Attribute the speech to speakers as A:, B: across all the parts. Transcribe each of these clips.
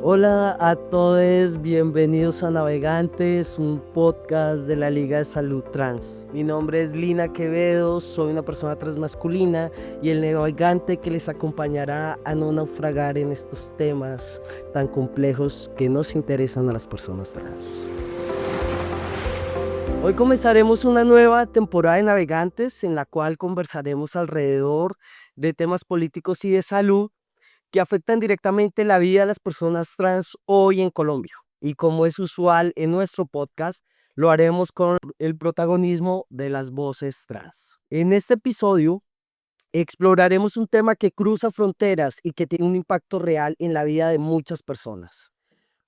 A: Hola a todos, bienvenidos a Navegantes, un podcast de la Liga de Salud Trans. Mi nombre es Lina Quevedo, soy una persona transmasculina y el navegante que les acompañará a no naufragar en estos temas tan complejos que nos interesan a las personas trans. Hoy comenzaremos una nueva temporada de Navegantes en la cual conversaremos alrededor de temas políticos y de salud que afectan directamente la vida de las personas trans hoy en Colombia. Y como es usual en nuestro podcast, lo haremos con el protagonismo de las voces trans. En este episodio exploraremos un tema que cruza fronteras y que tiene un impacto real en la vida de muchas personas.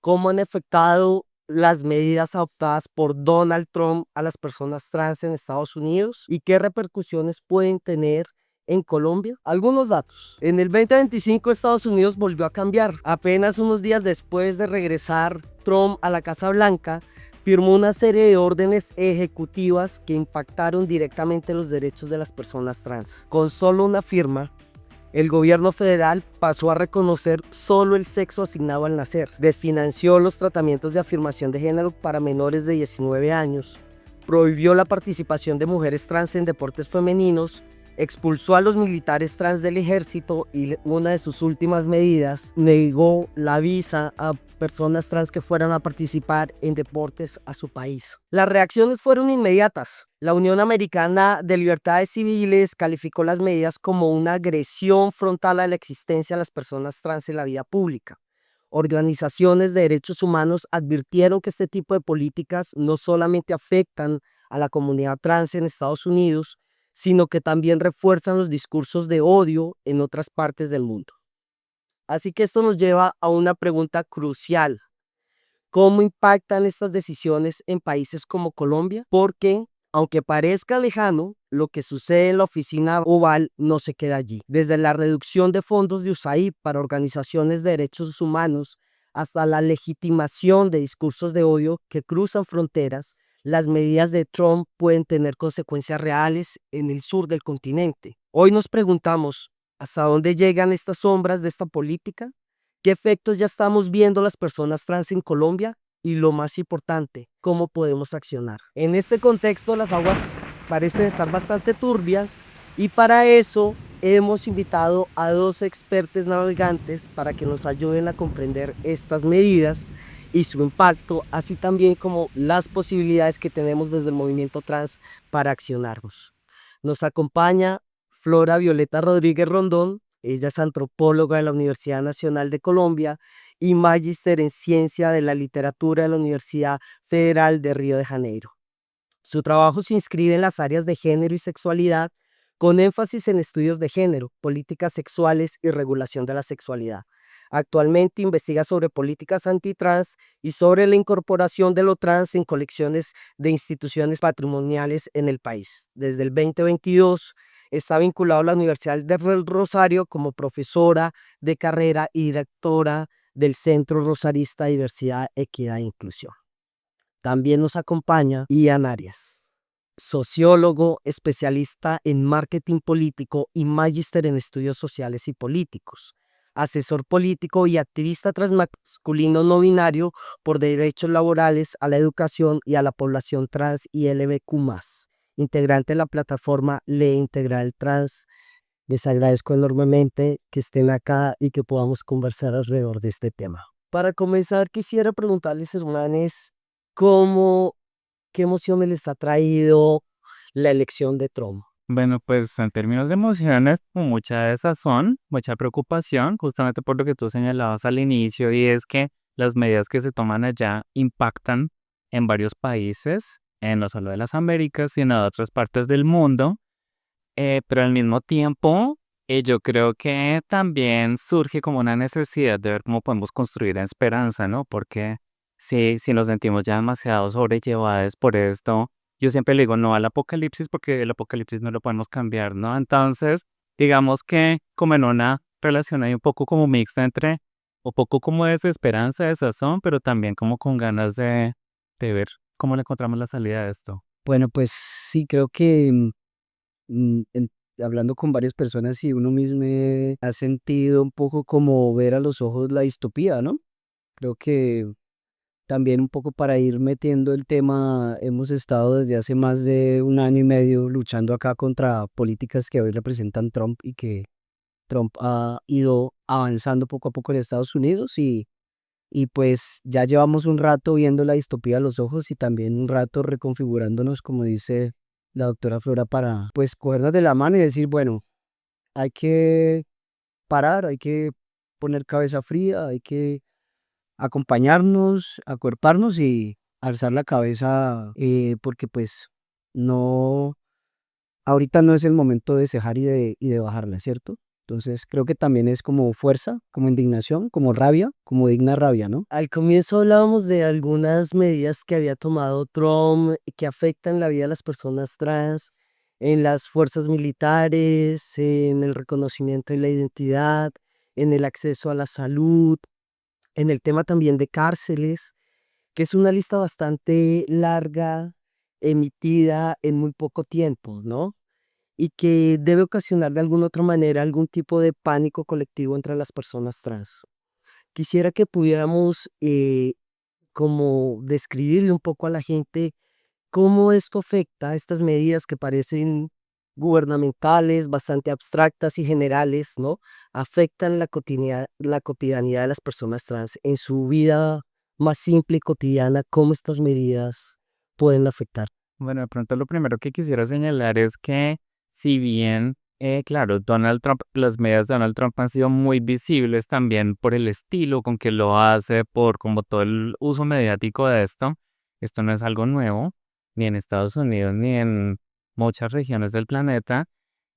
A: ¿Cómo han afectado las medidas adoptadas por Donald Trump a las personas trans en Estados Unidos y qué repercusiones pueden tener en Colombia? Algunos datos. En el 2025 Estados Unidos volvió a cambiar. Apenas unos días después de regresar Trump a la Casa Blanca, firmó una serie de órdenes ejecutivas que impactaron directamente los derechos de las personas trans. Con solo una firma, el gobierno federal pasó a reconocer solo el sexo asignado al nacer, desfinanció los tratamientos de afirmación de género para menores de 19 años, prohibió la participación de mujeres trans en deportes femeninos, expulsó a los militares trans del ejército y una de sus últimas medidas negó la visa a personas trans que fueran a participar en deportes a su país. Las reacciones fueron inmediatas. La Unión Americana de Libertades Civiles calificó las medidas como una agresión frontal a la existencia de las personas trans en la vida pública. Organizaciones de derechos humanos advirtieron que este tipo de políticas no solamente afectan a la comunidad trans en Estados Unidos, sino que también refuerzan los discursos de odio en otras partes del mundo. Así que esto nos lleva a una pregunta crucial. ¿Cómo impactan estas decisiones en países como Colombia? Porque, aunque parezca lejano, lo que sucede en la oficina oval no se queda allí. Desde la reducción de fondos de USAID para organizaciones de derechos humanos hasta la legitimación de discursos de odio que cruzan fronteras, las medidas de Trump pueden tener consecuencias reales en el sur del continente. Hoy nos preguntamos, ¿hasta dónde llegan estas sombras de esta política? ¿Qué efectos ya estamos viendo las personas trans en Colombia? Y lo más importante, ¿cómo podemos accionar? En este contexto, las aguas parecen estar bastante turbias y para eso hemos invitado a dos expertos navegantes para que nos ayuden a comprender estas medidas y su impacto, así también como las posibilidades que tenemos desde el movimiento trans para accionarnos. Nos acompaña Flora Violeta Rodríguez Rondón. Ella es antropóloga de la Universidad Nacional de Colombia y magíster en Ciencia de la Literatura de la Universidad Federal de Río de Janeiro. Su trabajo se inscribe en las áreas de género y sexualidad, con énfasis en estudios de género, políticas sexuales y regulación de la sexualidad. Actualmente investiga sobre políticas antitrans y sobre la incorporación de lo trans en colecciones de instituciones patrimoniales en el país. Desde el 2022 está vinculado a la Universidad del Rosario como profesora de carrera y directora del Centro Rosarista de Diversidad, Equidad e Inclusión. También nos acompaña Ian Arias, sociólogo, especialista en marketing político y magíster en estudios sociales y políticos, asesor político y activista transmasculino no binario por derechos laborales, a la educación y a la población trans y LGBTQ+, integrante de la plataforma Ley Integral Trans. Les agradezco enormemente que estén acá y que podamos conversar alrededor de este tema. Para comenzar, quisiera preguntarles, hermanos, ¿cómo, qué emociones les ha traído la elección de Trump?
B: Bueno, pues en términos de emociones, con mucha desazón, mucha preocupación, justamente por lo que tú señalabas al inicio, y es que las medidas que se toman allá impactan en varios países, no solo de las Américas, sino de otras partes del mundo, pero al mismo tiempo, yo creo que también surge como una necesidad de ver cómo podemos construir esperanza, ¿no? Porque si nos sentimos ya demasiado sobrellevados por esto, yo siempre le digo no al apocalipsis porque el apocalipsis no lo podemos cambiar, ¿no? Entonces, digamos que como en una relación hay un poco como mixta entre un poco como de desesperanza, desazón, pero también como con ganas de ver cómo le encontramos la salida a esto.
C: Bueno, pues sí, creo que mm, en- hablando con varias personas y uno mismo ha sentido un poco como ver a los ojos la distopía, ¿no? Creo que también un poco para ir metiendo el tema, hemos estado desde hace más de un año y medio luchando acá contra políticas que hoy representan Trump y que Trump ha ido avanzando poco a poco en Estados Unidos y pues ya llevamos un rato viendo la distopía a los ojos y también un rato reconfigurándonos, como dice la doctora Flora, para pues cogernos de la mano y decir, bueno, hay que parar, hay que poner cabeza fría, hay que acompañarnos, acuerparnos y alzar la cabeza, porque pues no, ahorita no es el momento de cejar y de bajarla, ¿cierto? Entonces creo que también es como fuerza, como indignación, como rabia, como digna rabia, ¿no?
A: Al comienzo hablábamos de algunas medidas que había tomado Trump que afectan la vida de las personas trans, en las fuerzas militares, en el reconocimiento de la identidad, en el acceso a la salud, en el tema también de cárceles, que es una lista bastante larga, emitida en muy poco tiempo, ¿no? Y que debe ocasionar de alguna otra manera algún tipo de pánico colectivo entre las personas trans. Quisiera que pudiéramos como describirle un poco a la gente cómo esto afecta estas medidas que parecen gubernamentales, bastante abstractas y generales, ¿no? Afectan la cotidianidad de las personas trans en su vida más simple y cotidiana, cómo estas medidas pueden afectar.
B: Bueno, de pronto lo primero que quisiera señalar es que si bien, claro, Donald Trump, las medidas de Donald Trump han sido muy visibles también por el estilo con que lo hace, por como todo el uso mediático de esto no es algo nuevo, ni en Estados Unidos, ni en muchas regiones del planeta,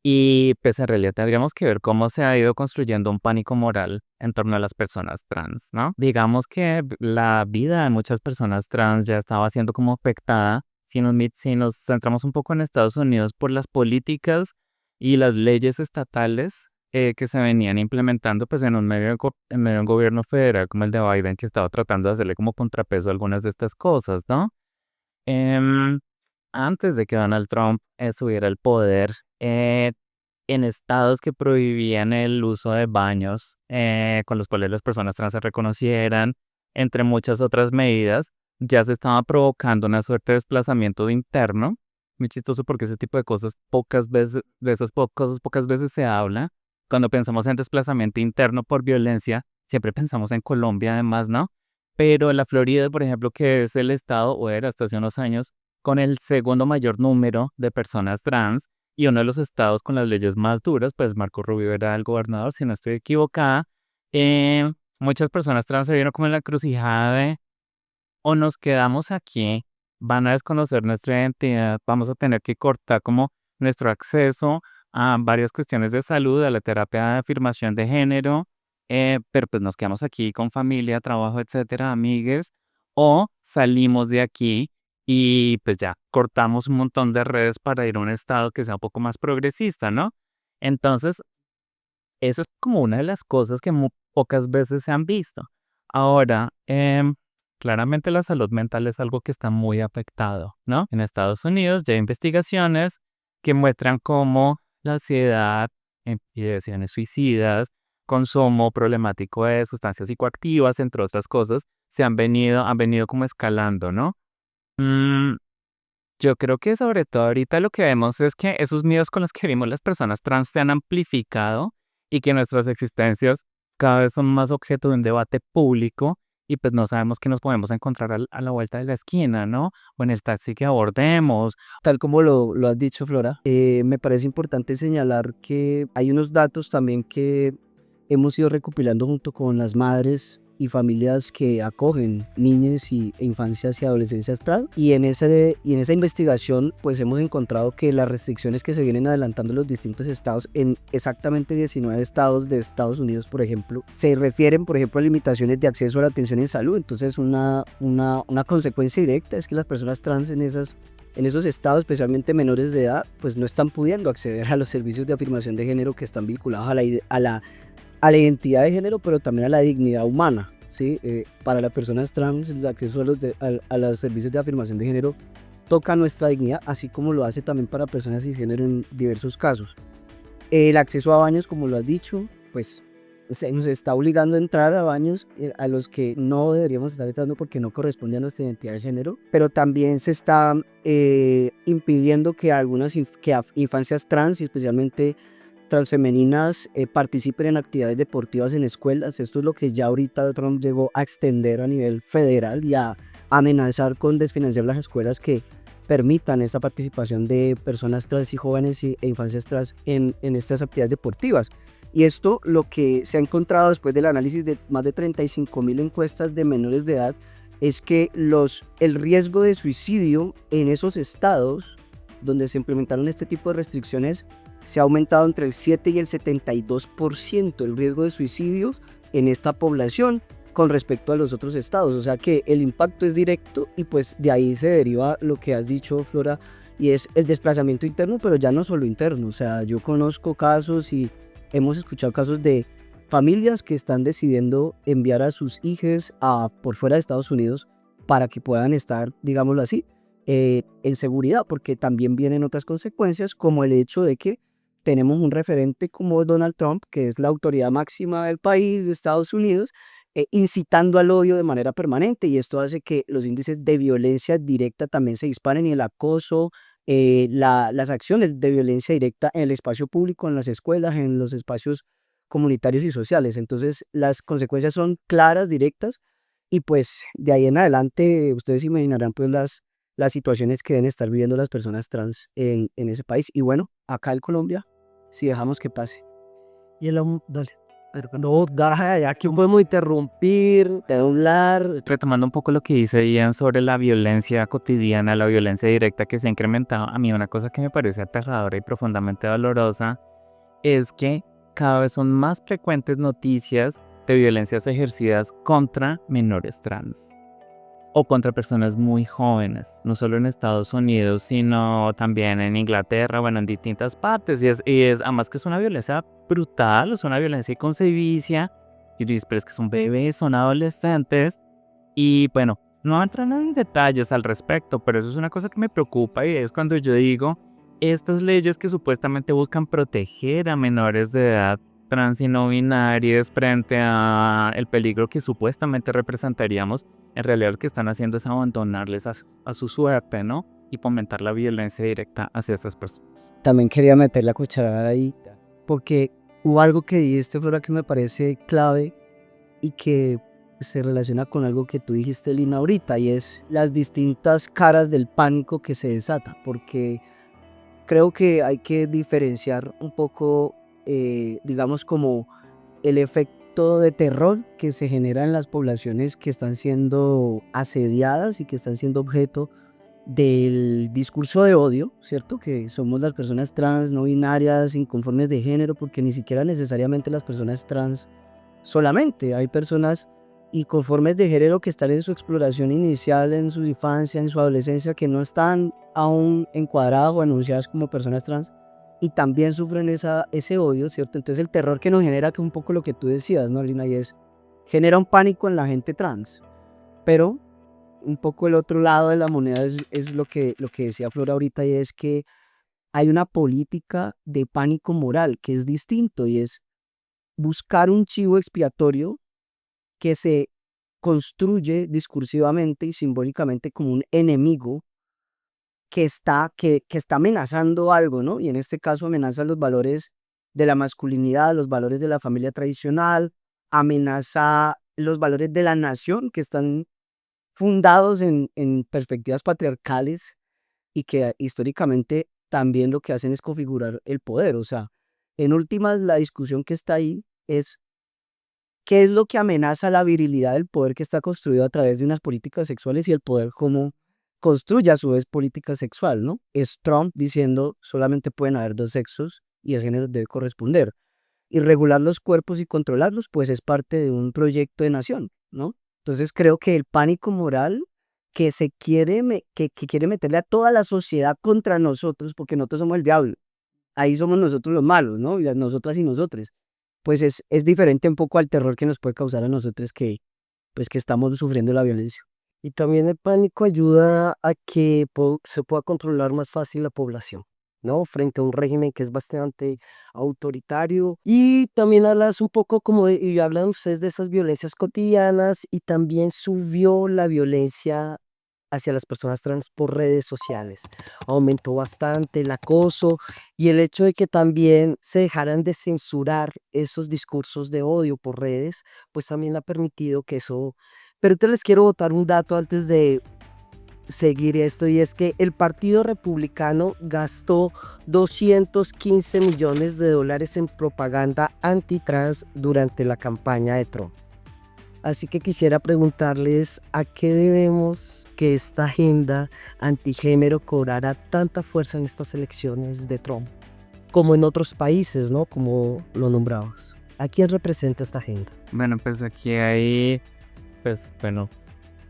B: y pues en realidad tendríamos que ver cómo se ha ido construyendo un pánico moral en torno a las personas trans, ¿no? Digamos que la vida de muchas personas trans ya estaba siendo como afectada si nos centramos un poco en Estados Unidos por las políticas y las leyes estatales que se venían implementando pues en medio de un gobierno federal como el de Biden que estaba tratando de hacerle como contrapeso a algunas de estas cosas, ¿no? Em, Antes de que Donald Trump subiera al poder, en estados que prohibían el uso de baños con los cuales las personas trans se reconocieran, entre muchas otras medidas, ya se estaba provocando una suerte de desplazamiento interno. Muy chistoso porque ese tipo de cosas pocas veces, de esas cosas pocas veces se habla. Cuando pensamos en desplazamiento interno por violencia, siempre pensamos en Colombia además, ¿no? Pero la Florida, por ejemplo, que es el estado, o era hasta hace unos años, con el segundo mayor número de personas trans y uno de los estados con las leyes más duras, pues Marco Rubio era el gobernador, si no estoy equivocada. Muchas personas trans se vieron como en la encrucijada de o nos quedamos aquí, van a desconocer nuestra identidad, vamos a tener que cortar como nuestro acceso a varias cuestiones de salud, a la terapia de afirmación de género, pero pues nos quedamos aquí con familia, trabajo, etcétera, amigues, o salimos de aquí y pues ya cortamos un montón de redes para ir a un estado que sea un poco más progresista, ¿no? Entonces, eso es como una de las cosas que pocas veces se han visto. Ahora, claramente la salud mental es algo que está muy afectado, ¿no? En Estados Unidos ya hay investigaciones que muestran cómo la ansiedad, ideaciones suicidas, consumo problemático de sustancias psicoactivas, entre otras cosas, han venido como escalando, ¿no? Mm, yo creo que sobre todo ahorita lo que vemos es que esos miedos con los que vimos las personas trans se han amplificado y que nuestras existencias cada vez son más objeto de un debate público y pues no sabemos qué nos podemos encontrar a la vuelta de la esquina, ¿no? O en el taxi que abordemos.
C: Tal como lo has dicho, Flora, me parece importante señalar que hay unos datos también que hemos ido recopilando junto con las madres y familias que acogen niños e infancias y adolescencias trans. Y en esa investigación pues hemos encontrado que las restricciones que se vienen adelantando en los distintos estados, en exactamente 19 estados de Estados Unidos, por ejemplo, se refieren, por ejemplo, a limitaciones de acceso a la atención en salud. Entonces una consecuencia directa es que las personas trans en esos estados, especialmente menores de edad, pues no están pudiendo acceder a los servicios de afirmación de género que están vinculados a la identidad de género, pero también a la dignidad humana, ¿sí? Para las personas trans, el acceso a los servicios de afirmación de género toca nuestra dignidad, así como lo hace también para personas cisgénero en diversos casos. El acceso a baños, como lo has dicho, pues se nos está obligando a entrar a baños a los que no deberíamos estar entrando porque no corresponde a nuestra identidad de género, pero también se está impidiendo que algunas infancias trans, y especialmente transfemeninas, participen en actividades deportivas en escuelas. Esto es lo que ya ahorita Trump llegó a extender a nivel federal y a amenazar con desfinanciar las escuelas que permitan esta participación de personas trans y jóvenes e infancias trans en estas actividades deportivas. Y esto, lo que se ha encontrado después del análisis de más de 35.000 encuestas de menores de edad, es que el riesgo de suicidio en esos estados donde se implementaron este tipo de restricciones se ha aumentado entre el 7 y el 72% el riesgo de suicidio en esta población con respecto a los otros estados. O sea que el impacto es directo y pues de ahí se deriva lo que has dicho, Flora, y es el desplazamiento interno, pero ya no solo interno. O sea, yo conozco casos y hemos escuchado casos de familias que están decidiendo enviar a sus hijos por fuera de Estados Unidos para que puedan estar, digámoslo así, en seguridad, porque también vienen otras consecuencias, como el hecho de que tenemos un referente como Donald Trump, que es la autoridad máxima del país, de Estados Unidos, incitando al odio de manera permanente, y esto hace que los índices de violencia directa también se disparen, y el acoso, las acciones de violencia directa en el espacio público, en las escuelas, en los espacios comunitarios y sociales. Entonces las consecuencias son claras, directas, y pues de ahí en adelante ustedes imaginarán pues las situaciones que deben estar viviendo las personas trans en ese país. Y bueno, acá en Colombia, si dejamos que pase.
A: Y dale. No, ya aquí podemos interrumpir, de hablar.
B: Retomando un poco lo que dice Ian sobre la violencia cotidiana, la violencia directa que se ha incrementado, a mí una cosa que me parece aterradora y profundamente dolorosa es que cada vez son más frecuentes noticias de violencias ejercidas contra menores trans o contra personas muy jóvenes, no solo en Estados Unidos, sino también en Inglaterra, bueno, en distintas partes. Y es además que es una violencia brutal, es una violencia inconcebible. Y dices, pero es que son bebés, son adolescentes. Y bueno, no entran en detalles al respecto, pero eso es una cosa que me preocupa, y es cuando yo digo, estas leyes que supuestamente buscan proteger a menores de edad trans y no binarias frente a el peligro que supuestamente representaríamos, en realidad lo que están haciendo es abandonarles a su suerte, ¿no? Y fomentar la violencia directa hacia estas personas.
C: También quería meter la cucharada ahí, porque hubo algo que dijiste, Flora, que me parece clave y que se relaciona con algo que tú dijiste, Lina, ahorita, y es las distintas caras del pánico que se desata, porque creo que hay que diferenciar un poco, digamos, como el efecto de terror que se genera en las poblaciones que están siendo asediadas y que están siendo objeto del discurso de odio, ¿cierto? Que somos las personas trans, no binarias, inconformes de género, porque ni siquiera necesariamente las personas trans solamente, hay personas inconformes de género que están en su exploración inicial, en su infancia, en su adolescencia, que no están aún encuadradas o anunciadas como personas trans y también sufren ese odio, ¿cierto? Entonces el terror que nos genera, que es un poco lo que tú decías, ¿no, Lina? Y es, genera un pánico en la gente trans, pero un poco el otro lado de la moneda es lo que decía Flora ahorita, y es que hay una política de pánico moral que es distinto, y es buscar un chivo expiatorio que se construye discursivamente y simbólicamente como un enemigo que está amenazando algo, ¿no? Y en este caso amenaza los valores de la masculinidad, los valores de la familia tradicional, amenaza los valores de la nación que están fundados en perspectivas patriarcales y que históricamente también lo que hacen es configurar el poder. O sea, en últimas, la discusión que está ahí es qué es lo que amenaza la virilidad del poder que está construido a través de unas políticas sexuales, y el poder cómo construye a su vez política sexual, ¿no? Es Trump diciendo solamente pueden haber dos sexos y el género debe corresponder. Y regular los cuerpos y controlarlos, pues es parte de un proyecto de nación, ¿no? Entonces creo que el pánico moral que se quiere, que quiere meterle a toda la sociedad contra nosotros, porque nosotros somos el diablo, ahí somos nosotros los malos, ¿no? Y nosotras y nosotres, pues es diferente un poco al terror que nos puede causar a nosotros que, pues que estamos sufriendo la violencia.
A: Y también el pánico ayuda a que se pueda controlar más fácil la población. ¿no? Frente a un régimen que es bastante autoritario. Y también hablas un poco y hablan ustedes de esas violencias cotidianas y también subió la violencia hacia las personas trans por redes sociales. Aumentó bastante el acoso y el hecho de que también se dejaran de censurar esos discursos de odio por redes, pues también ha permitido que eso... Pero te les quiero botar un dato antes de seguir esto, y es que el Partido Republicano gastó 215 millones de dólares en propaganda antitrans durante la campaña de Trump. Así que quisiera preguntarles a qué debemos que esta agenda antigénero cobrara tanta fuerza en estas elecciones de Trump, como en otros países, ¿no? Como lo nombramos. ¿A quién representa esta agenda?
B: Bueno, pues aquí hay, pues bueno,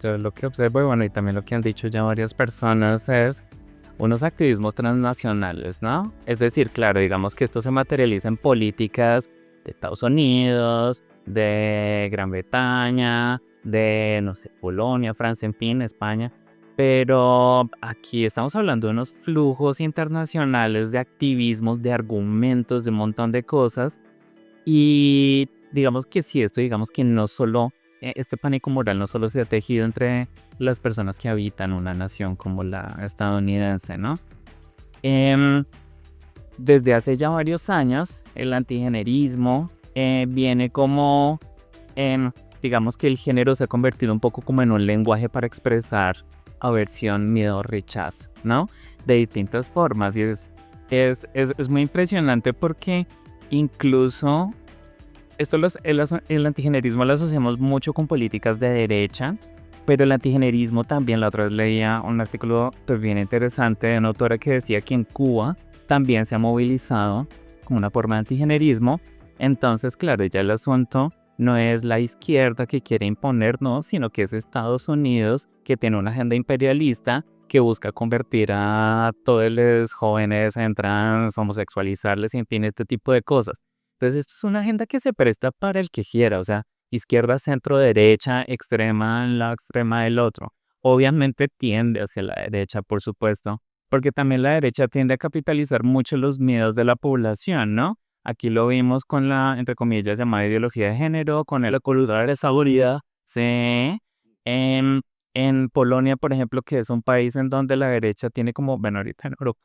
B: yo lo que observo y bueno, y también lo que han dicho ya varias personas es unos activismos transnacionales, ¿no? Es decir, claro, digamos que esto se materializa en políticas de Estados Unidos, de Gran Bretaña, de, no sé, Polonia, Francia, en fin, España. Pero aquí estamos hablando de unos flujos internacionales de activismos, de argumentos, de un montón de cosas. Y digamos que sí, esto digamos que no solo, este pánico moral no solo se ha tejido entre las personas que habitan una nación como la estadounidense, ¿no? Em, Desde hace ya varios años, el antigenerismo viene como, digamos que el género se ha convertido un poco como en un lenguaje para expresar aversión, miedo, rechazo, ¿no? De distintas formas. Y es muy impresionante porque incluso el antigenerismo lo asociamos mucho con políticas de derecha, pero el antigenerismo también, la otra vez leía un artículo pues, bien interesante de una autora que decía que en Cuba también se ha movilizado como una forma de antigenerismo. Entonces, claro, ya el asunto no es la izquierda que quiere imponernos, sino que es Estados Unidos que tiene una agenda imperialista que busca convertir a todos los jóvenes en trans, homosexualizarles y en fin, este tipo de cosas. Entonces, esto es una agenda que se presta para el que quiera, o sea, izquierda, centro, derecha, extrema, la extrema del otro. Obviamente tiende hacia la derecha, por supuesto, porque también la derecha tiende a capitalizar mucho los miedos de la población, ¿no? Aquí lo vimos con la, entre comillas, llamada ideología de género, con la cultura de seguridad, sí. En, en Polonia, por ejemplo, que es un país en donde la derecha tiene como, bueno, ahorita en Europa,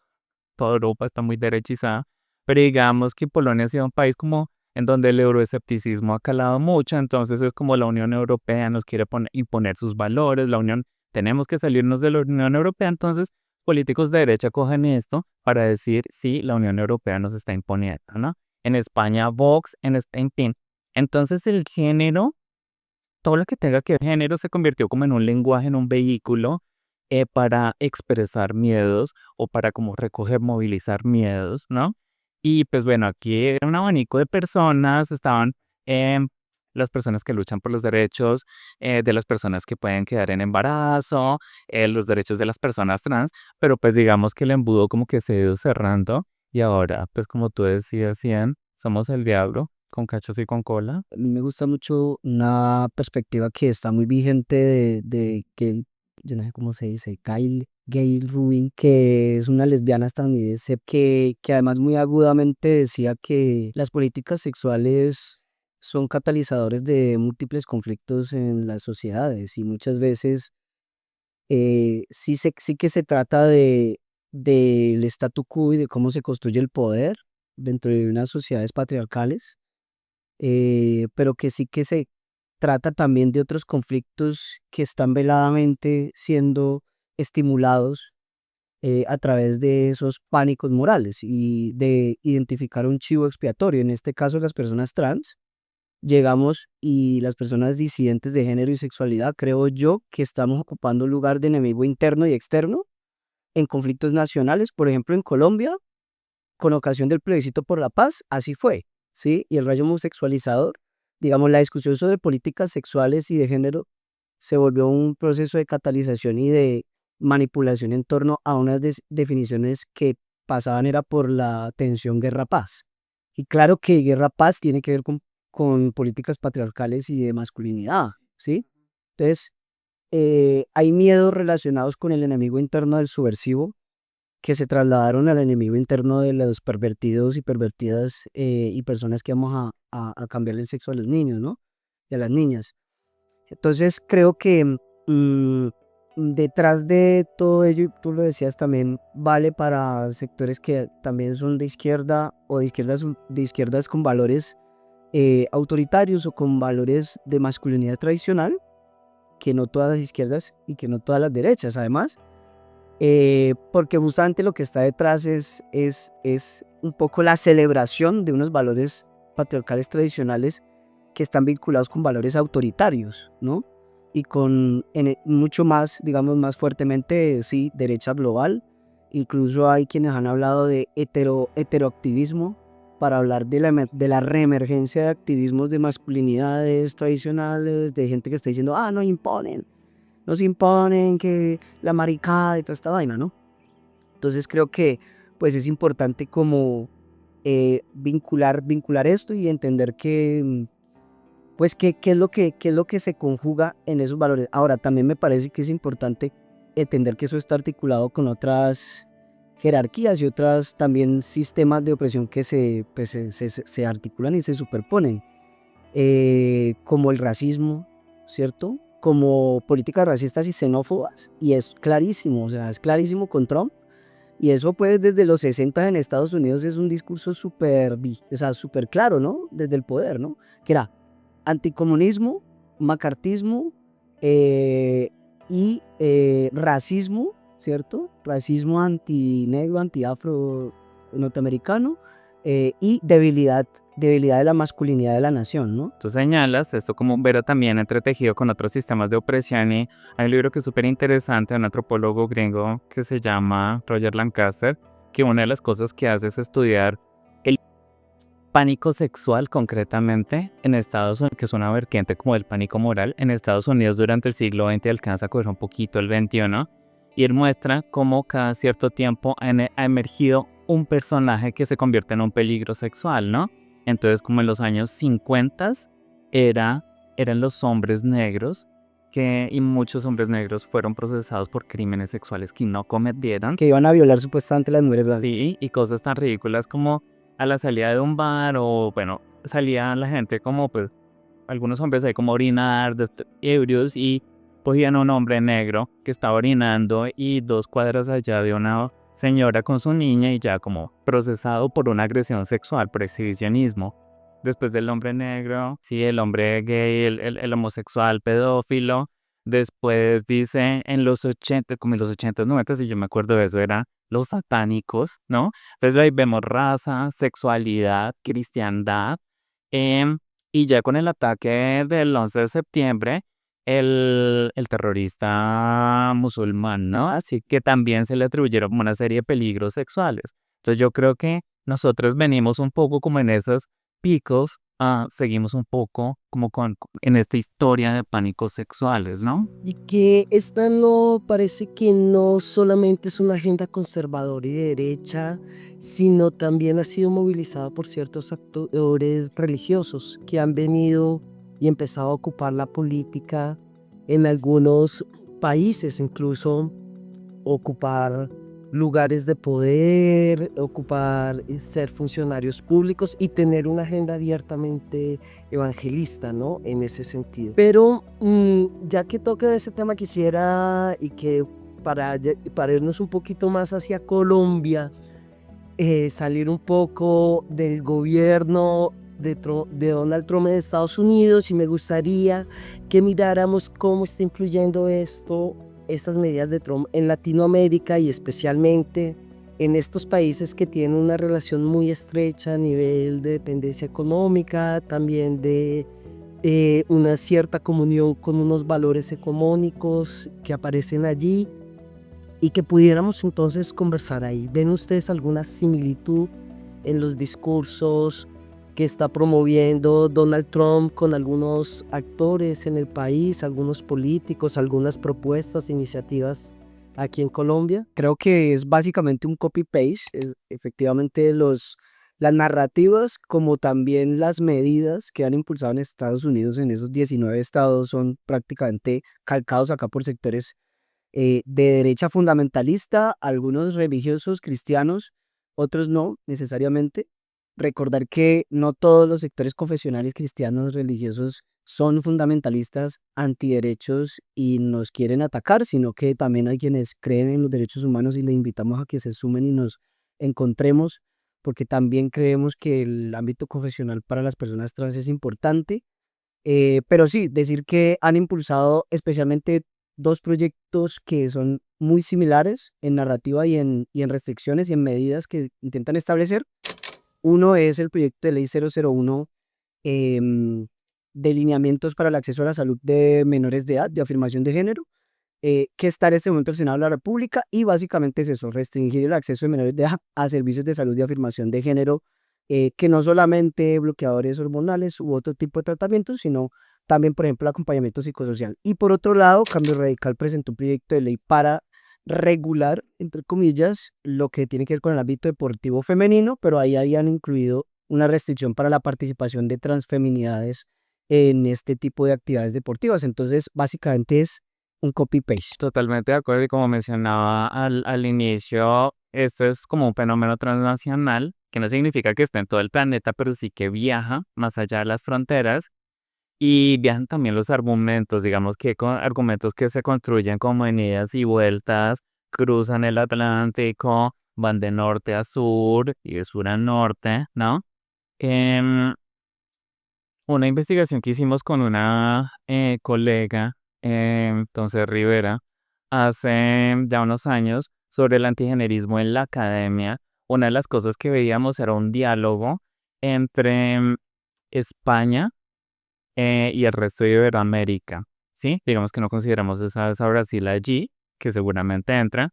B: toda Europa está muy derechizada, pero digamos que Polonia ha sido un país como en donde el euroescepticismo ha calado mucho, entonces es como la Unión Europea nos quiere imponer sus valores, la Unión, tenemos que salirnos de la Unión Europea, entonces políticos de derecha cogen esto para decir, sí, la Unión Europea nos está imponiendo, ¿no? En España, Vox, en fin. Entonces el género, todo lo que tenga que ver género se convirtió como en un lenguaje, en un vehículo para expresar miedos o para como recoger, movilizar miedos, ¿no? Y pues bueno, aquí era un abanico de personas, estaban em, las personas que luchan por los derechos de las personas que pueden quedar en embarazo, los derechos de las personas trans, pero pues digamos que el embudo como que se ha ido cerrando y ahora, pues como tú decías, Ian, somos el diablo con cachos y con cola.
C: A mí me gusta mucho una perspectiva que está muy vigente de que, yo no sé cómo se dice, Gail Rubin, que es una lesbiana estadounidense que además muy agudamente decía que las políticas sexuales son catalizadores de múltiples conflictos en las sociedades y muchas veces sí que se trata del statu quo y de cómo se construye el poder dentro de unas sociedades patriarcales, pero que sí que se trata también de otros conflictos que están veladamente siendo estimulados a través de esos pánicos morales y de identificar un chivo expiatorio, en este caso las personas trans. Llegamos y las personas disidentes de género y sexualidad, creo yo, que estamos ocupando un lugar de enemigo interno y externo en conflictos nacionales, por ejemplo, en Colombia, con ocasión del plebiscito por la paz, así fue, ¿sí? Y el rayo homosexualizador, digamos, la discusión sobre políticas sexuales y de género se volvió un proceso de catalización y de manipulación en torno a unas definiciones que pasaban era por la tensión guerra-paz. Y claro que guerra-paz tiene que ver con políticas patriarcales y de masculinidad, ¿sí? Entonces, hay miedos relacionados con el enemigo interno del subversivo que se trasladaron al enemigo interno de los pervertidos y pervertidas y personas que vamos a cambiarle el sexo a los niños, ¿no? Y a las niñas. Entonces creo que detrás de todo ello, y tú lo decías también, vale para sectores que también son de izquierda o de izquierdas con valores autoritarios o con valores de masculinidad tradicional, que no todas las izquierdas y que no todas las derechas, además, porque justamente lo que está detrás es un poco la celebración de unos valores patriarcales tradicionales que están vinculados con valores autoritarios, ¿no? Y con mucho más, digamos, más fuertemente, sí, derecha global. Incluso hay quienes han hablado de heteroactivismo para hablar de la reemergencia de activismos de masculinidades tradicionales, de gente que está diciendo, nos imponen que la maricada y toda esta vaina, ¿no? Entonces creo que pues es importante como vincular esto y entender que pues qué es lo que se conjuga en esos valores. Ahora, también me parece que es importante entender que eso está articulado con otras jerarquías y otros también sistemas de opresión que se articulan y se superponen, como el racismo, ¿cierto? Como políticas racistas y xenófobas, y es clarísimo, o sea, es clarísimo con Trump, y eso pues desde los 60 en Estados Unidos es un discurso o sea, súper claro, ¿no? Desde el poder, ¿no? Que era anticomunismo, macartismo y racismo, ¿cierto? Racismo antinegro, antiafro norteamericano y debilidad de la masculinidad de la nación, ¿no?
B: Tú señalas esto como ver también entretejido con otros sistemas de opresión y hay un libro que es súper interesante de un antropólogo gringo que se llama Roger Lancaster, que una de las cosas que hace es estudiar el pánico sexual concretamente en Estados Unidos, que es una vertiente como el pánico moral en Estados Unidos durante el siglo XX, alcanza a coger un poquito el XXI, y él muestra cómo cada cierto tiempo ha emergido un personaje que se convierte en un peligro sexual, ¿no? Entonces, como en los años 50 eran los hombres negros, y muchos hombres negros fueron procesados por crímenes sexuales que no cometieron.
C: Que iban a violar supuestamente las mujeres.
B: Sí, y cosas tan ridículas como a la salida de un bar o, bueno, salía la gente como, pues, algunos hombres ahí como orinar, ebrios, y cogían a un hombre negro que estaba orinando y 2 cuadras allá de una señora con su niña y ya como procesado por una agresión sexual, por exhibicionismo. Después del hombre negro, sí, el hombre gay, el homosexual, pedófilo. Después dice en los 80, como en los 80, 90, si yo me acuerdo de eso, eran los satánicos, ¿no? Entonces ahí vemos raza, sexualidad, cristiandad. Y ya con el ataque del 11 de septiembre, el terrorista musulmán, ¿no? Así que también se le atribuyeron como una serie de peligros sexuales. Entonces yo creo que nosotros venimos un poco como en esos picos, seguimos un poco como en esta historia de pánicos sexuales, ¿no?
A: Y que esta no parece que no solamente es una agenda conservadora y de derecha, sino también ha sido movilizada por ciertos actores religiosos que han venido y empezado a ocupar la política en algunos países, incluso ocupar lugares de poder, ser funcionarios públicos y tener una agenda abiertamente evangelista, ¿no? En ese sentido. Pero ya que toca ese tema, quisiera, y que para irnos un poquito más hacia Colombia, salir un poco del gobierno de Donald Trump en Estados Unidos, y me gustaría que miráramos cómo está influyendo estas medidas de Trump en Latinoamérica y especialmente en estos países que tienen una relación muy estrecha a nivel de dependencia económica, también de una cierta comunión con unos valores económicos que aparecen allí, y que pudiéramos entonces conversar ahí. ¿Ven ustedes alguna similitud en los discursos que está promoviendo Donald Trump con algunos actores en el país, algunos políticos, algunas propuestas, iniciativas aquí en Colombia?
C: Creo que es básicamente un copy-paste, efectivamente las narrativas como también las medidas que han impulsado en Estados Unidos en esos 19 estados son prácticamente calcados acá por sectores de derecha fundamentalista, algunos religiosos cristianos, otros no necesariamente. Recordar que no todos los sectores confesionales cristianos religiosos son fundamentalistas, antiderechos y nos quieren atacar, sino que también hay quienes creen en los derechos humanos y les invitamos a que se sumen y nos encontremos, porque también creemos que el ámbito confesional para las personas trans es importante. Pero sí, decir que han impulsado especialmente dos proyectos que son muy similares en narrativa y en restricciones y en medidas que intentan establecer. Uno es el proyecto de ley 001 em, de lineamientos para el acceso a la salud de menores de edad, de afirmación de género, que está en este momento en el Senado de la República, y básicamente es eso, restringir el acceso de menores de edad a servicios de salud de afirmación de género, que no solamente bloqueadores hormonales u otro tipo de tratamientos, sino también, por ejemplo, acompañamiento psicosocial. Y por otro lado, Cambio Radical presentó un proyecto de ley para regular, entre comillas, lo que tiene que ver con el ámbito deportivo femenino, pero ahí habían incluido una restricción para la participación de transfeminidades en este tipo de actividades deportivas. Entonces, básicamente es un copy-paste.
B: Totalmente de acuerdo y como mencionaba al inicio, esto es como un fenómeno transnacional que no significa que esté en todo el planeta, pero sí que viaja más allá de las fronteras y viajan también los argumentos, digamos que argumentos que se construyen como en idas y vueltas, cruzan el Atlántico, van de norte a sur y de sur a norte, ¿no? Em, una investigación que hicimos con una colega, entonces Rivera, hace ya unos años sobre el antigenerismo en la academia. Una de las cosas que veíamos era un diálogo entre España y el resto de Iberoamérica, ¿sí? Digamos que no consideramos esa Brasil allí, que seguramente entra.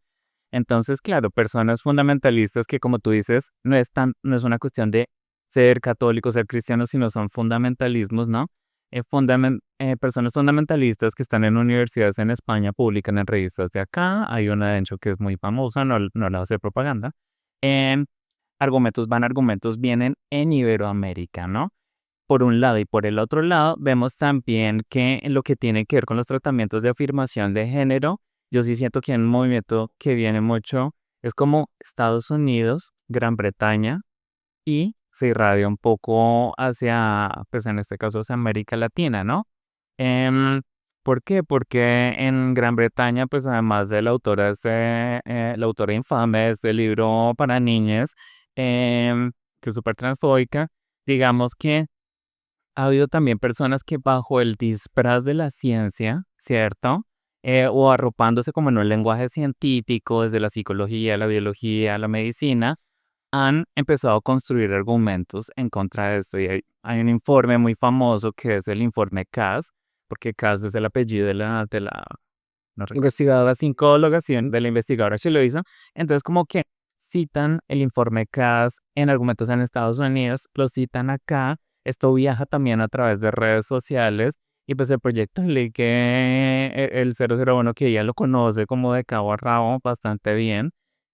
B: Entonces, claro, personas fundamentalistas que, como tú dices, no es una cuestión de ser católico, ser cristiano, sino son fundamentalismos, ¿no? Personas fundamentalistas que están en universidades en España, publican en revistas de acá. Hay una, de hecho, que es muy famosa, no le voy a hacer propaganda. En argumentos vienen en Iberoamérica, ¿no? Por un lado y por el otro lado, vemos también que en lo que tiene que ver con los tratamientos de afirmación de género, yo sí siento que hay un movimiento que viene mucho, es como Estados Unidos, Gran Bretaña y se irradia un poco hacia, pues en este caso, hacia América Latina, ¿no? Em, ¿Por qué? Porque en Gran Bretaña, pues además de la autora infame de este libro para niñas, que es súper transfóbica, digamos que ha habido también personas que bajo el disfraz de la ciencia, ¿cierto? O arropándose como en un lenguaje científico, desde la psicología, la biología, la medicina, han empezado a construir argumentos en contra de esto. Y hay un informe muy famoso que es el informe Cass, porque Cass es el apellido de la no recuerdo, investigadora psicóloga, sí, de la investigadora que lo hizo. Entonces, como que citan el informe Cass en argumentos en Estados Unidos, lo citan acá, esto viaja también a través de redes sociales. Y pues el proyecto de ley el 001 que ya lo conoce como de cabo a rabo bastante bien.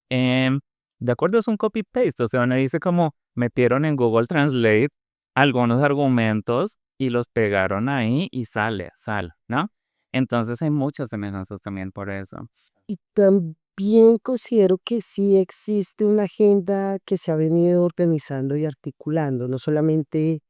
B: em, de acuerdo, es un copy-paste, o sea, uno dice como metieron en Google Translate algunos argumentos y los pegaron ahí y sale, ¿no? Entonces hay muchas semejanzas también por eso.
A: Y también considero que sí existe una agenda que se ha venido organizando y articulando, no solamente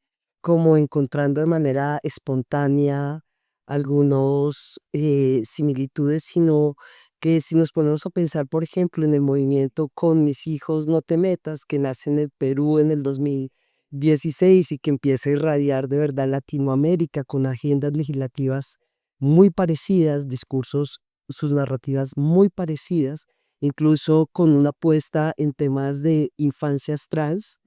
A: como encontrando de manera espontánea algunos similitudes, sino que si nos ponemos a pensar, por ejemplo, en el movimiento Con mis hijos no te metas, que nace en el Perú en el 2016 y que empieza a irradiar de verdad Latinoamérica con agendas legislativas muy parecidas, discursos, sus narrativas muy parecidas, incluso con una apuesta en temas de infancias trans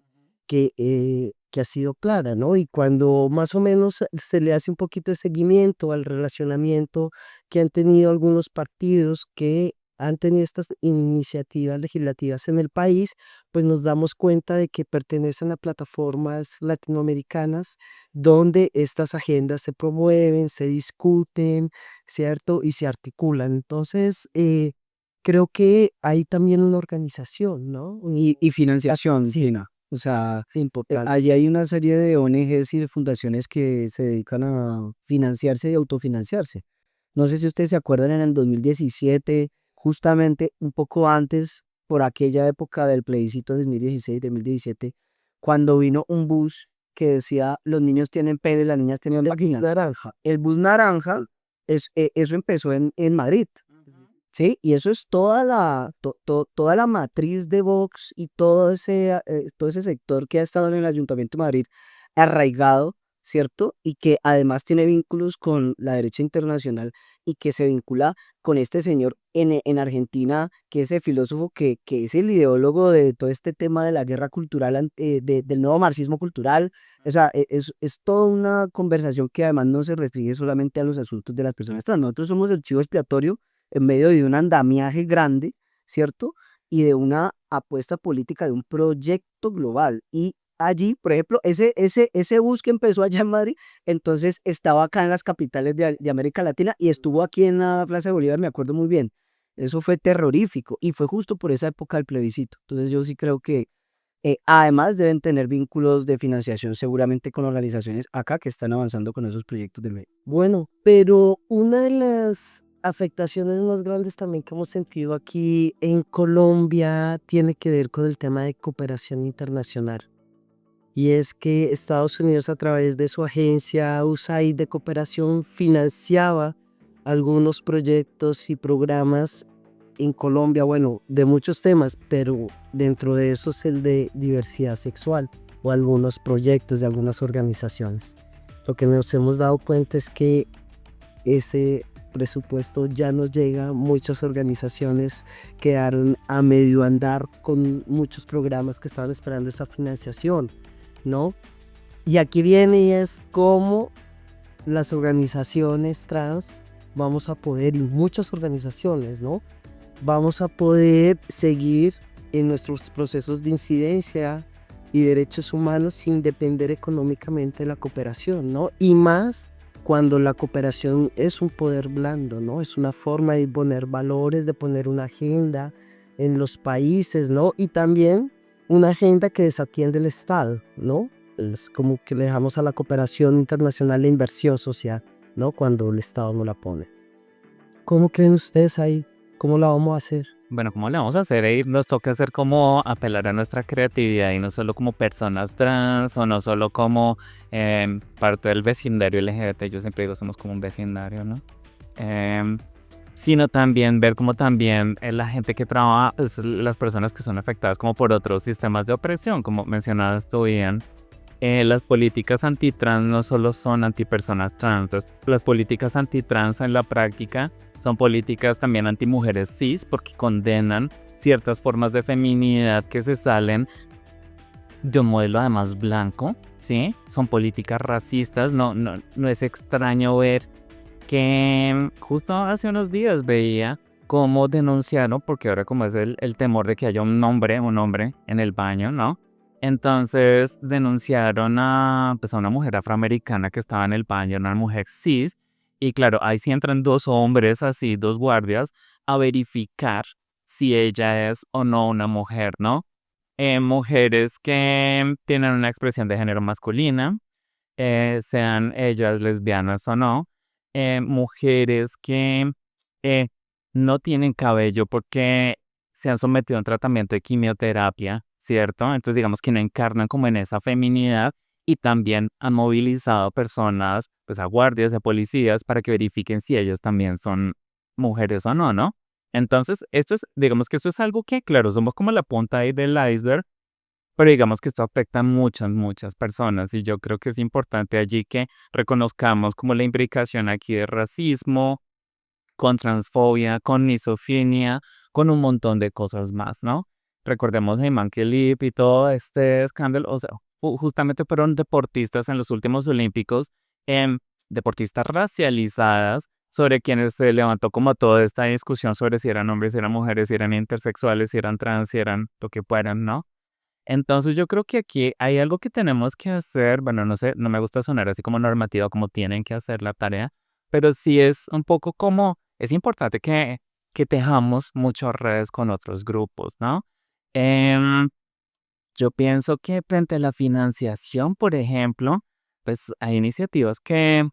A: que ha sido clara, ¿no? Y cuando más o menos se le hace un poquito de seguimiento al relacionamiento que han tenido algunos partidos que han tenido estas iniciativas legislativas en el país, pues nos damos cuenta de que pertenecen a plataformas latinoamericanas donde estas agendas se promueven, se discuten, ¿cierto? Y se articulan. Entonces, creo que hay también una organización, ¿no?
C: Y financiación,
A: Sí,
C: Gina. O sea,
A: importante.
C: allí hay una serie de ONGs y de fundaciones que se dedican a financiarse y autofinanciarse. No sé si ustedes se acuerdan en el 2017, justamente un poco antes, por aquella época del plebiscito 2016-2017, cuando vino un bus que decía los niños tienen pene y las niñas tienen vagina.
A: Naranja.
C: El bus naranja, eso empezó en Madrid. Sí, y eso es toda la matriz de Vox y todo ese sector que ha estado en el Ayuntamiento de Madrid arraigado, ¿cierto? Y que además tiene vínculos con la derecha internacional y que se vincula con este señor en Argentina, que es el filósofo que es el ideólogo de todo este tema de la guerra cultural, del nuevo marxismo cultural. O sea, es toda una conversación que además no se restringe solamente a los asuntos de las personas trans. Nosotros somos el chivo expiatorio en medio de un andamiaje grande, ¿cierto? Y de una apuesta política, de un proyecto global. Y allí, por ejemplo, ese bus que empezó allá en Madrid, entonces estaba acá en las capitales de América Latina y estuvo aquí en la Plaza de Bolívar, me acuerdo muy bien. Eso fue terrorífico y fue justo por esa época del plebiscito. Entonces yo sí creo que además deben tener vínculos de financiación seguramente con organizaciones acá que están avanzando con esos proyectos del medio.
A: Bueno, pero una de las afectaciones más grandes también que hemos sentido aquí en Colombia tiene que ver con el tema de cooperación internacional. Y es que Estados Unidos a través de su agencia USAID de cooperación financiaba algunos proyectos y programas en Colombia, bueno, de muchos temas, pero dentro de esos el de diversidad sexual o algunos proyectos de algunas organizaciones. Lo que nos hemos dado cuenta es que ese presupuesto ya no llega, muchas organizaciones quedaron a medio andar con muchos programas que estaban esperando esa financiación, ¿no? Y aquí viene y es cómo las organizaciones trans vamos a poder, y muchas organizaciones, ¿no? Vamos a poder seguir en nuestros procesos de incidencia y derechos humanos sin depender económicamente de la cooperación, ¿no? Y más cuando la cooperación es un poder blando, ¿no? Es una forma de poner valores, de poner una agenda en los países, ¿no? Y también una agenda que desatiende el Estado, ¿no? Es como que le dejamos a la cooperación internacional la inversión social, ¿no? Cuando el Estado no la pone. ¿Cómo creen ustedes ahí? ¿Cómo la vamos a hacer?
B: Bueno, ¿cómo le vamos a hacer? Nos toca hacer como apelar a nuestra creatividad y no solo como personas trans o no solo como parte del vecindario LGBT. Yo siempre digo somos como un vecindario, ¿no? Em, Sino también ver como también la gente que trabaja, pues, las personas que son afectadas como por otros sistemas de opresión, como mencionabas tú, Ian. Las políticas antitrans no solo son antipersonas trans, las políticas antitrans en la práctica son políticas también antimujeres cis porque condenan ciertas formas de feminidad que se salen de un modelo además blanco, ¿sí? Son políticas racistas, no es extraño ver que justo hace unos días veía cómo denunciaron, porque ahora como es el temor de que haya un hombre en el baño, ¿no? Entonces denunciaron pues a una mujer afroamericana que estaba en el baño, una mujer cis, y claro, ahí sí entran dos hombres así, dos guardias, a verificar si ella es o no una mujer, ¿no? Mujeres que tienen una expresión de género masculina, sean ellas lesbianas o no, mujeres que eh, no tienen cabello porque se han sometido a un tratamiento de quimioterapia, ¿cierto? Entonces digamos que no encarnan como en esa feminidad y también han movilizado personas, pues a guardias, a policías, para que verifiquen si ellas también son mujeres o no, ¿no? Entonces, digamos que esto es algo que, claro, somos como la punta ahí del iceberg, pero digamos que esto afecta a muchas personas y yo creo que es importante allí que reconozcamos como la implicación aquí de racismo, con transfobia, con misoginia, con un montón de cosas más, ¿no? Recordemos a Monkey Lip y todo este escándalo, o sea, justamente fueron deportistas en los últimos Olímpicos, deportistas racializadas, sobre quienes se levantó como toda esta discusión sobre si eran hombres, si eran mujeres, si eran intersexuales, si eran trans, si eran lo que fueran, ¿no? Entonces yo creo que aquí hay algo que tenemos que hacer, bueno, no sé, no me gusta sonar así como normativa, como tienen que hacer la tarea, pero sí es un poco como, es importante que tejamos muchas redes con otros grupos, ¿no? Em, yo pienso que frente a la financiación, por ejemplo, pues hay iniciativas que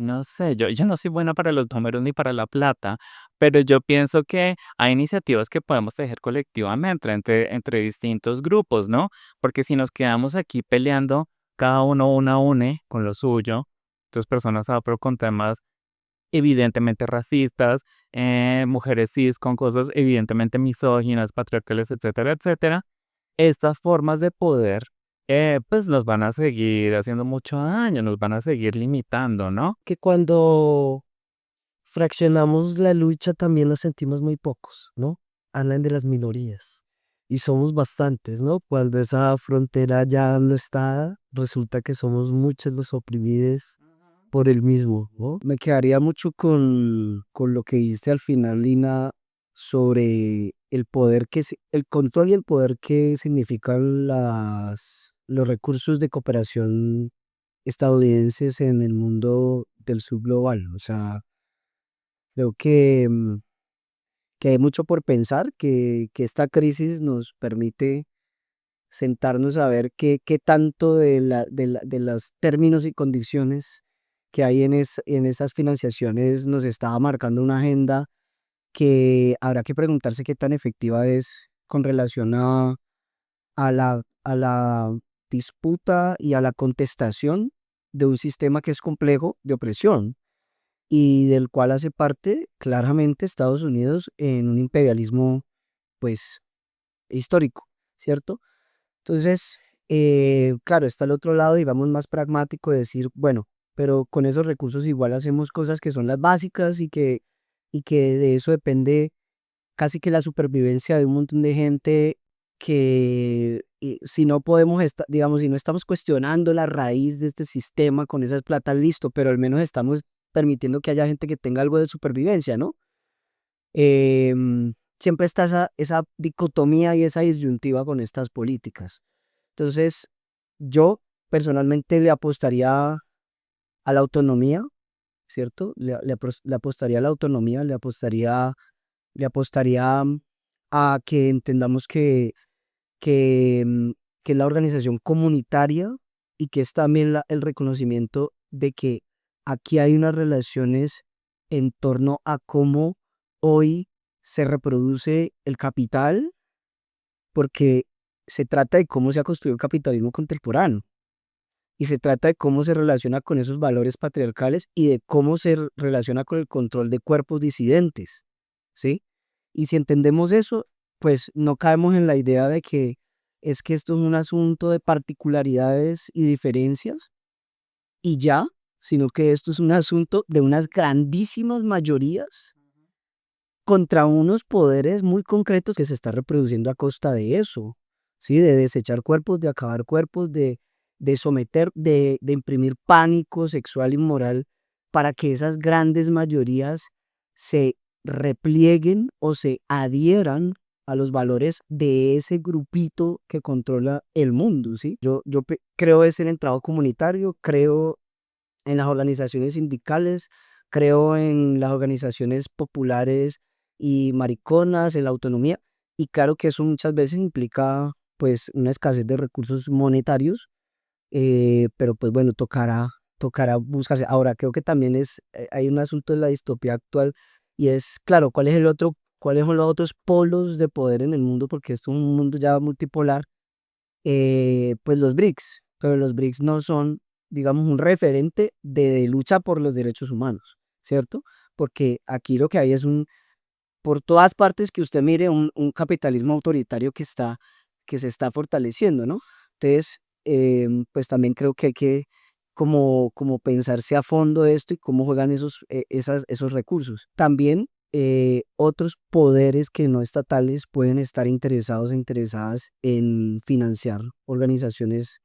B: No sé, yo no soy buena para los números ni para la plata, pero yo pienso que hay iniciativas que podemos tejer colectivamente entre distintos grupos, ¿no? Porque si nos quedamos aquí peleando, cada uno una une con lo suyo, dos personas afro con temas evidentemente racistas, mujeres cis con cosas evidentemente misóginas, patriarcales, etcétera, etcétera, estas formas de poder, pues nos van a seguir haciendo mucho daño, nos van a seguir limitando, ¿no?
A: Que cuando fraccionamos la lucha también nos sentimos muy pocos, ¿no? Hablan de las minorías y somos bastantes, ¿no? Cuando esa frontera ya no está, resulta que somos muchos los oprimidos por el mismo, ¿no?
C: Me quedaría mucho con lo que dijiste al final, Lina, sobre el poder el control y el poder que significan los recursos de cooperación estadounidenses en el mundo del subglobal. O sea, creo que hay mucho por pensar, que esta crisis nos permite sentarnos a ver qué tanto de los términos y condiciones que hay en esas financiaciones nos está marcando una agenda que habrá que preguntarse qué tan efectiva es con relación a la disputa y a la contestación de un sistema que es complejo de opresión y del cual hace parte claramente Estados Unidos en un imperialismo pues histórico, ¿cierto? Entonces, claro, está el otro lado, digamos, más pragmático de decir, bueno, pero con esos recursos igual hacemos cosas que son las básicas y que de eso depende casi que la supervivencia de un montón de gente que si no podemos, digamos, si no estamos cuestionando la raíz de este sistema con esas plata, listo, pero al menos estamos permitiendo que haya gente que tenga algo de supervivencia, ¿no? Siempre está esa dicotomía y esa disyuntiva con estas políticas. Entonces, yo personalmente le apostaría a la autonomía, ¿cierto? Le apostaría a la autonomía, le apostaría a que entendamos que, mm, que es la organización comunitaria y que es también el reconocimiento de que aquí hay unas relaciones en torno a cómo hoy se reproduce el capital, porque se trata de cómo se ha construido el capitalismo contemporáneo y se trata de cómo se relaciona con esos valores patriarcales y de cómo se relaciona con el control de cuerpos disidentes, ¿sí? Y si entendemos eso, pues no caemos en la idea de que es que esto es un asunto de particularidades y diferencias y ya, sino que esto es un asunto de unas grandísimas mayorías contra unos poderes muy concretos que se está reproduciendo a costa de eso, ¿sí? De desechar cuerpos, de acabar cuerpos, de someter, de imprimir pánico sexual y moral para que esas grandes mayorías se replieguen o se adhieran a los valores de ese grupito que controla el mundo, ¿sí? Yo creo es en el trabajo comunitario, creo en las organizaciones sindicales, creo en las organizaciones populares y mariconas, en la autonomía, y claro que eso muchas veces implica pues una escasez de recursos monetarios, pero pues bueno, tocará buscarse. Ahora, creo que también hay un asunto de la distopía actual y es, claro, cuáles son los otros polos de poder en el mundo, porque esto es un mundo ya multipolar, pues los BRICS, pero los BRICS no son, digamos, un referente de lucha por los derechos humanos, ¿cierto? Porque aquí lo que hay es por todas partes que usted mire, un capitalismo autoritario que se está fortaleciendo, ¿no? Entonces, pues también creo que hay que como pensarse a fondo esto y cómo juegan esos recursos. También otros poderes que no estatales pueden estar interesados e interesadas en financiar organizaciones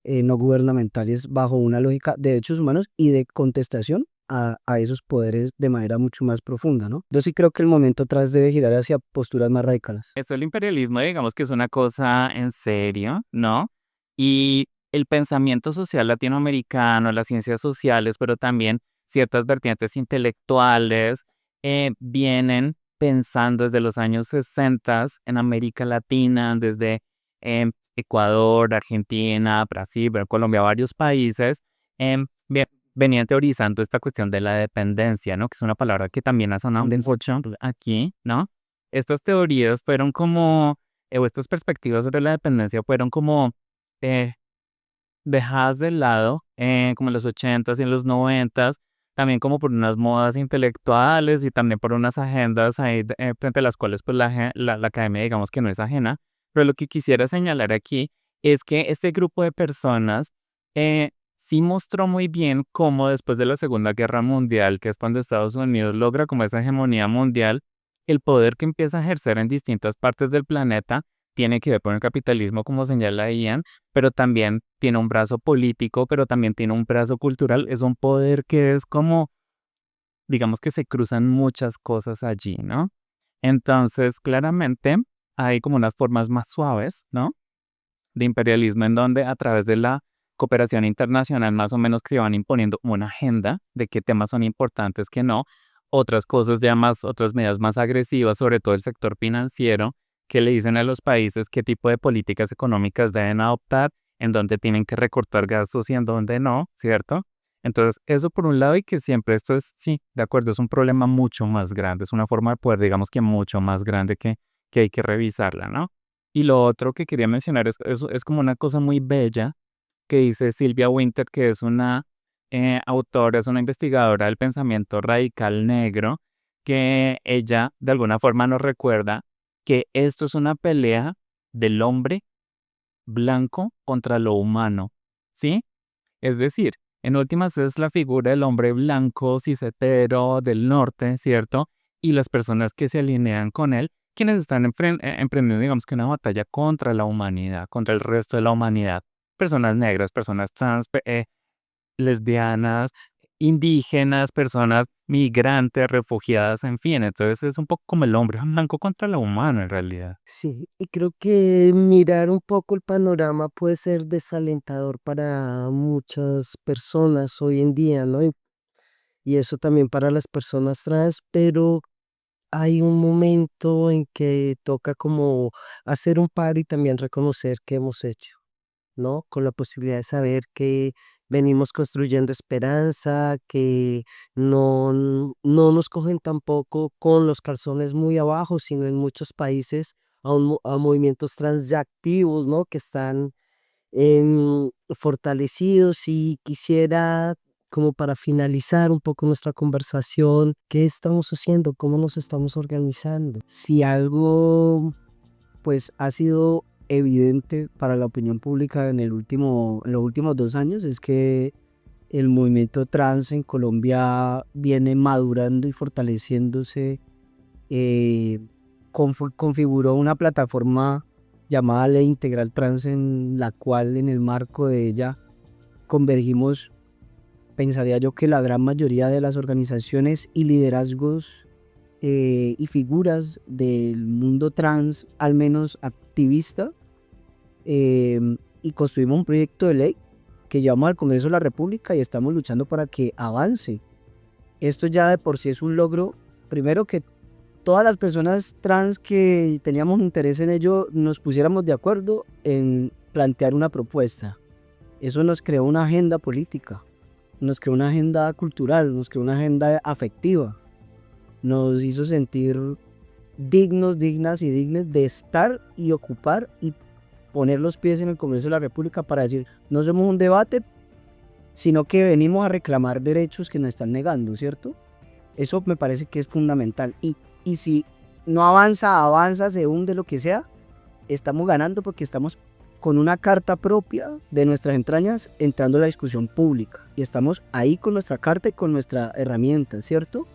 C: no gubernamentales bajo una lógica de derechos humanos y de contestación a esos poderes de manera mucho más profunda, ¿no? Yo sí creo que el momento atrás debe girar hacia posturas más radicales.
B: Esto del imperialismo, digamos que es una cosa en serio, ¿no? Y el pensamiento social latinoamericano, las ciencias sociales, pero también ciertas vertientes intelectuales, vienen pensando desde los años 60 en América Latina, desde Ecuador, Argentina, Brasil, Colombia, varios países, bien, venían teorizando esta cuestión de la dependencia, ¿no? Que es una palabra que también ha sonado mucho aquí, ¿no? Estas teorías fueron como, o estas perspectivas sobre la dependencia fueron como eh, dejadas de lado, como en los 80s y en los 90s, también como por unas modas intelectuales y también por unas agendas ahí, frente a las cuales pues la academia digamos que no es ajena. Pero lo que quisiera señalar aquí es que este grupo de personas sí mostró muy bien cómo después de la Segunda Guerra Mundial, que es cuando Estados Unidos logra como esa hegemonía mundial, el poder que empieza a ejercer en distintas partes del planeta tiene que ver con el capitalismo, como señala Ian, pero también tiene un brazo político, pero también tiene un brazo cultural. Es un poder que es como, digamos que se cruzan muchas cosas allí, ¿no? Entonces, claramente hay como unas formas más suaves, ¿no? De imperialismo en donde a través de la cooperación internacional más o menos que van imponiendo una agenda de qué temas son importantes, que no. Otras cosas ya más, otras medidas más agresivas, sobre todo el sector financiero, que le dicen a los países qué tipo de políticas económicas deben adoptar, en dónde tienen que recortar gastos y en dónde no, ¿cierto? Entonces, eso por un lado y que siempre esto es, sí, de acuerdo, es un problema mucho más grande, es una forma de poder, digamos que mucho más grande que hay que revisarla, ¿no? Y lo otro que quería mencionar es como una cosa muy bella que dice Sylvia Wynter, que es una autora, es una investigadora del pensamiento radical negro, que ella de alguna forma nos recuerda que esto es una pelea del hombre blanco contra lo humano, ¿sí? Es decir, en últimas es la figura del hombre blanco, cis-hetero, del norte, ¿cierto? Y las personas que se alinean con él, quienes están emprendiendo, digamos que una batalla contra la humanidad, contra el resto de la humanidad. Personas negras, personas trans, lesbianas, indígenas, personas migrantes, refugiadas, en fin. Entonces es un poco como el hombre blanco contra la humana en realidad.
A: Sí, y creo que mirar un poco el panorama puede ser desalentador para muchas personas hoy en día, ¿no? Y eso también para las personas trans, pero hay un momento en que toca como hacer un paro y también reconocer qué hemos hecho, ¿no? Con la posibilidad de saber que venimos construyendo esperanza, que no nos cogen tampoco con los calzones muy abajo, sino en muchos países a movimientos trans ya activos, ¿no? Que están fortalecidos y quisiera, como para finalizar un poco nuestra conversación, ¿qué estamos haciendo? ¿Cómo nos estamos organizando?
C: Si algo pues ha sido evidente para la opinión pública en los últimos 2 años es que el movimiento trans en Colombia viene madurando y fortaleciéndose. eh, Configuró una plataforma llamada Ley Integral Trans en la cual en el marco de ella convergimos, pensaría yo que la gran mayoría de las organizaciones y liderazgos y figuras del mundo trans, al menos activista, y construimos un proyecto de ley que llevamos al Congreso de la República y estamos luchando para que avance. Esto ya de por sí es un logro, primero que todas las personas trans que teníamos interés en ello nos pusiéramos de acuerdo en plantear una propuesta. Eso nos creó una agenda política, nos creó una agenda cultural, nos creó una agenda afectiva, nos hizo sentir dignos, dignas y dignes de estar y ocupar y poner los pies en el Congreso de la República para decir, no somos un debate, sino que venimos a reclamar derechos que nos están negando, ¿cierto? Eso me parece que es fundamental. Y si no avanza, se hunde, lo que sea, estamos ganando porque estamos con una carta propia de nuestras entrañas entrando a la discusión pública. Y estamos ahí con nuestra carta y con nuestra herramienta, ¿cierto?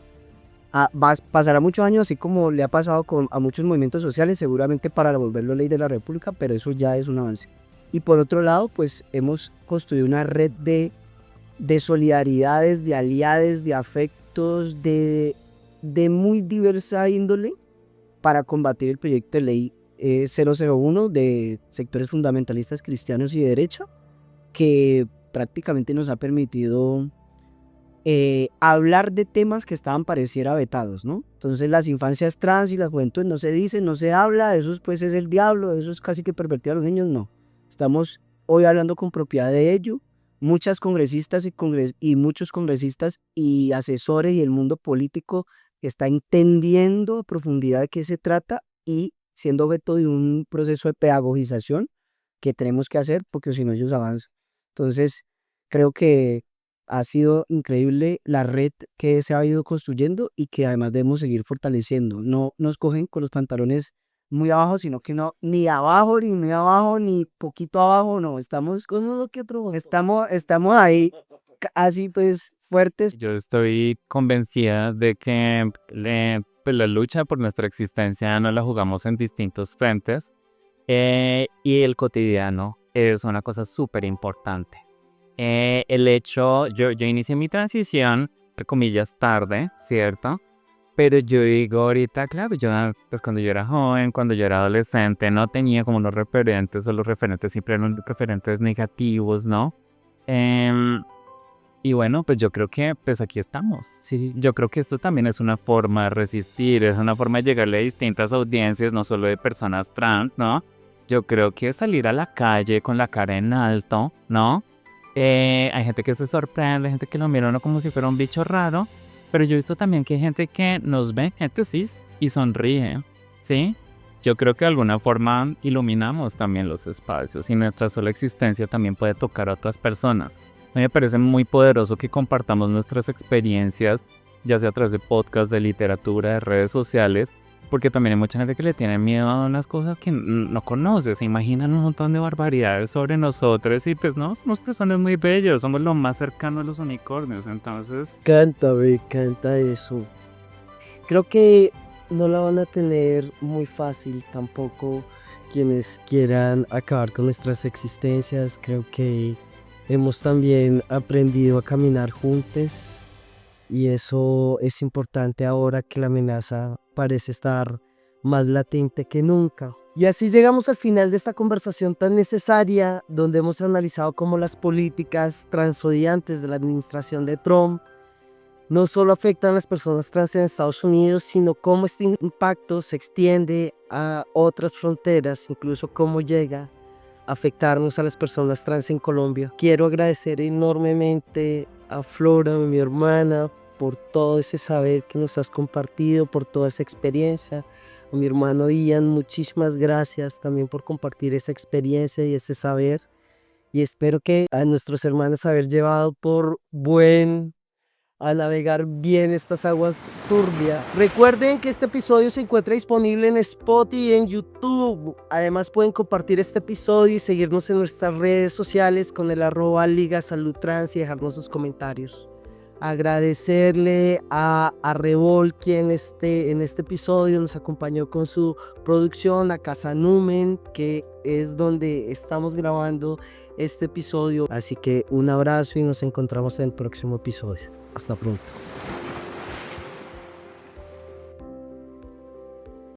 C: Pasará muchos años, así como le ha pasado a muchos movimientos sociales, seguramente para volverlo ley de la República, pero eso ya es un avance. Y por otro lado, pues hemos construido una red de solidaridades, de aliades, de afectos, de muy diversa índole para combatir el proyecto de ley 001 de sectores fundamentalistas cristianos y de derecha, que prácticamente nos ha permitido hablar de temas que estaban pareciera vetados, ¿no? Entonces las infancias trans y las juventudes no se dicen, no se habla, eso pues es el diablo, eso es casi que pervertir a los niños, no. Estamos hoy hablando con propiedad de ello, muchas congresistas y muchos congresistas y asesores y el mundo político está entendiendo a profundidad de qué se trata y siendo objeto de un proceso de pedagogización que tenemos que hacer porque si no ellos avanzan. Entonces, creo que ha sido increíble la red que se ha ido construyendo y que además debemos seguir fortaleciendo. No nos cogen con los pantalones muy abajo, sino que no, ni abajo, ni muy abajo, ni poquito abajo, no, estamos con uno que otro, estamos ahí así pues fuertes.
B: Yo estoy convencida de que pues, la lucha por nuestra existencia no la jugamos en distintos frentes y el cotidiano es una cosa súper importante. El hecho, yo inicié mi transición, entre comillas, tarde, ¿cierto? Pero yo digo ahorita, claro, yo pues cuando yo era joven, cuando yo era adolescente, no tenía como unos referentes, o los referentes siempre eran referentes negativos, ¿no? Em, y bueno, pues yo creo que pues aquí estamos, sí. Yo creo que esto también es una forma de resistir, es una forma de llegarle a distintas audiencias, no solo de personas trans, ¿no? Yo creo que salir a la calle con la cara en alto, ¿no? Hay gente que se sorprende, hay gente que lo mira a uno como si fuera un bicho raro, pero yo he visto también que hay gente que nos ve, gente cis, y sonríe, ¿sí? Yo creo que de alguna forma iluminamos también los espacios y nuestra sola existencia también puede tocar a otras personas. A mí me parece muy poderoso que compartamos nuestras experiencias, ya sea a través de podcasts, de literatura, de redes sociales, porque también hay mucha gente que le tiene miedo a unas cosas que no conoce, se imaginan un montón de barbaridades sobre nosotros y pues no, somos personas muy bellas, somos lo más cercano a los unicornios, entonces...
A: Me encanta eso. Creo que no la van a tener muy fácil tampoco quienes quieran acabar con nuestras existencias. Creo que hemos también aprendido a caminar juntos y eso es importante ahora que la amenaza parece estar más latente que nunca. Y así llegamos al final de esta conversación tan necesaria, donde hemos analizado cómo las políticas transodiantes de la administración de Trump no solo afectan a las personas trans en Estados Unidos, sino cómo este impacto se extiende a otras fronteras, incluso cómo llega a afectarnos a las personas trans en Colombia. Quiero agradecer enormemente a Flora, mi hermana, por todo ese saber que nos has compartido, por toda esa experiencia. A mi hermano Ian, muchísimas gracias también por compartir esa experiencia y ese saber. Y espero que a nuestros hermanos haber llevado a navegar bien estas aguas turbias. Recuerden que este episodio se encuentra disponible en Spotify y en YouTube. Además pueden compartir este episodio y seguirnos en nuestras redes sociales con el @Liga Salud Trans y dejarnos sus comentarios. Agradecerle a Revol, quien en este episodio nos acompañó con su producción, a Casa Numen, que es donde estamos grabando este episodio. Así que un abrazo y nos encontramos en el próximo episodio. Hasta pronto.